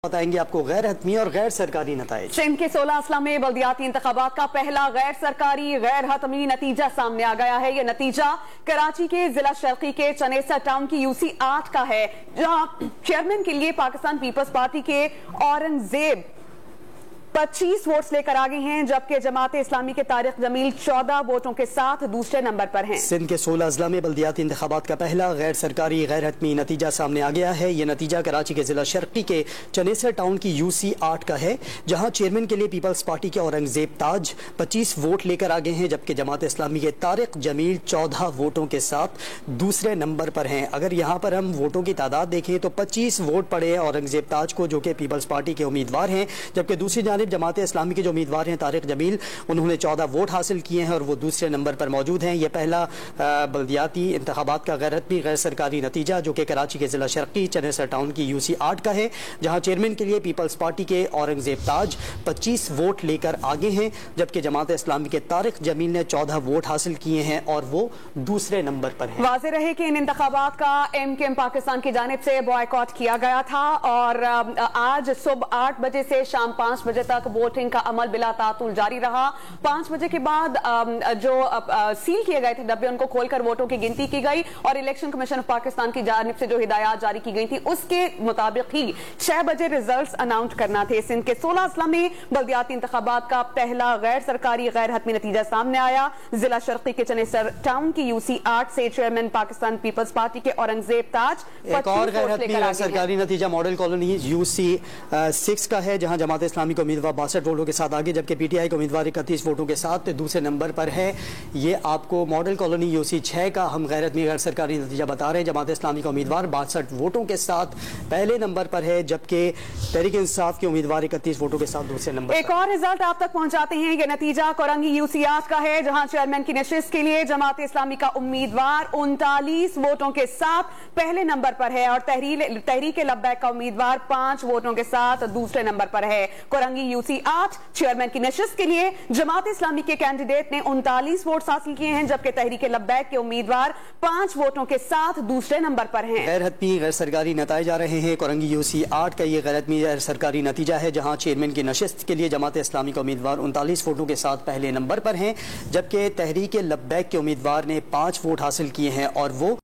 بتائیں گے آپ کو غیر حتمی اور غیر سرکاری نتائج۔ سندھ کے 16 اضلاع میں بلدیاتی انتخابات کا پہلا غیر سرکاری غیر حتمی نتیجہ سامنے آ گیا ہے۔ یہ نتیجہ کراچی کے ضلع شرقی کے چنیسر ٹاؤن کی UC 8 کا ہے، جہاں چیئرمین کے لیے پاکستان پیپلز پارٹی کے اورنگزیب 25 ووٹس لے کر آگے ہیں، جبکہ جماعت اسلامی کے طارق جمیل 14 ووٹوں کے ساتھ دوسرے نمبر پر ہیں۔ سندھ کے 16 اضلاع میں بلدیاتی انتخابات کا پہلا غیر سرکاری غیر حتمی نتیجہ سامنے آ گیا ہے۔ یہ نتیجہ کراچی کے ضلع شرقی کے چنیسر ٹاؤن کی UC 8 کا ہے، جہاں چیئرمین کے لیے پیپلز پارٹی کے اورنگزیب تاج 25 ووٹ لے کر آگے ہیں، جبکہ جماعت اسلامی کے طارق جمیل 14 ووٹوں کے ساتھ دوسرے نمبر پر ہیں۔ اگر یہاں پر ہم ووٹوں کی تعداد دیکھیں تو 25 ووٹ پڑے اورنگزیب تاج کو، جو کہ پیپلز پارٹی کے امیدوار ہیں، جبکہ دوسری جانب جماعت اسلامی کے جو امیدوار ہیں طارق جمیل، انہوں نے 14 ووٹ حاصل کیے ہیں اور وہ دوسرے نمبر پر موجود ہیں۔ یہ پہلا بلدیاتی انتخابات کا غیر حتمی غیر سرکاری نتیجہ جو کہ کراچی کے ضلع شرقی چنیسر ٹاؤن کی UC 8 کا ہے، جہاں چیئرمین کے لیے پیپلز پارٹی کے اورنگزیب تاج 25 ووٹ لے کر آگے ہیں، جبکہ جماعت اسلامی کے طارق جمیل نے 14 ووٹ حاصل کیے ہیں اور وہ دوسرے نمبر پر ہیں۔ واضح رہے کہ ان انتخابات کا MKM پاکستان کی جانب سے بائیکاٹ کیا گیا تھا اور آج صبح 8 بجے سے شام 5 بجے تک ووٹنگ کا عمل بلا تعطل جاری رہا۔ 5 بجے کے بعد جو سیل کیے گئے تھے ڈبے، ان کو کھول کر ووٹوں کی گنتی کی گئی اور الیکشن کمیشن آف پاکستان کی جانب سے جو ہدایات جاری کی گئی تھی اس کے مطابق ہی 6 بجے ریزلٹس اناؤنس کرنا تھے۔ سندھ کے 16 اضلاع میں بلدیاتی انتخابات کا پہلا غیر سرکاری غیر حتمی نتیجہ سامنے آیا۔ ضلع شرقی کے چنیسر ٹاؤن کی UC 8 سے چیئرمین پاکستان پیپلز پارٹی کے اورنگزیب تاج ایک اور غیر حتمی غیر سرکاری نتیجہ ماڈل کالونی UC 6 کا ہے، جہاں جماعت اسلامی کو امیدوار 62 ووٹوں کے ساتھ آگے، جبکہ PTI کو امیدوار 31 ووٹوں کے ساتھ دوسرے نمبر پر ہے۔ یہ آپ کو ماڈل کالونی UC 6 کا ہم غیر حتمی غیر سرکاری نتیجہ بتا رہے ہیں۔ جماعت اسلامی کا امیدوار 62 ووٹوں کے ساتھ پہلے نمبر پر ہے، جبکہ تحریک انصاف کے امیدوار 31 ووٹوں کے ساتھ دوسرے نمبر پر۔ ایک اور رزلٹ آپ تک پہنچاتے ہیں۔ یہ نتیجہ کورنگی UC 8 کا ہے، جہاں چیئرمین کی نشست کے لیے جماعت اسلامی کا امیدوار 39 ووٹوں کے ساتھ پہلے نمبر پر ہے اور تحریک لبیک کا امیدوار 5 ووٹوں کے ساتھ دوسرے نمبر پر ہے۔ کورنگی UC 8 چیئرمین کی نشست کے لیے جماعت اسلامی کے کینڈیڈیٹ نے 39 ووٹس حاصل کیے ہیں، جبکہ تحریک لبیک کے امیدوار 5 ووٹوں کے ساتھ دوسرے نمبر پر ہیں۔ غیر حتمی غیر سرکاری نتائج آ رہے ہیں۔ کورنگی UC 8 کا یہ غیر حتمی غیر سرکاری نتیجہ ہے، جہاں چیئرمین کی نشست کے لیے جماعت اسلامی کا امیدوار 39 ووٹوں کے ساتھ پہلے نمبر پر ہیں، جبکہ تحریک لبیک کے امیدوار نے 5 ووٹ حاصل کیے ہیں اور وہ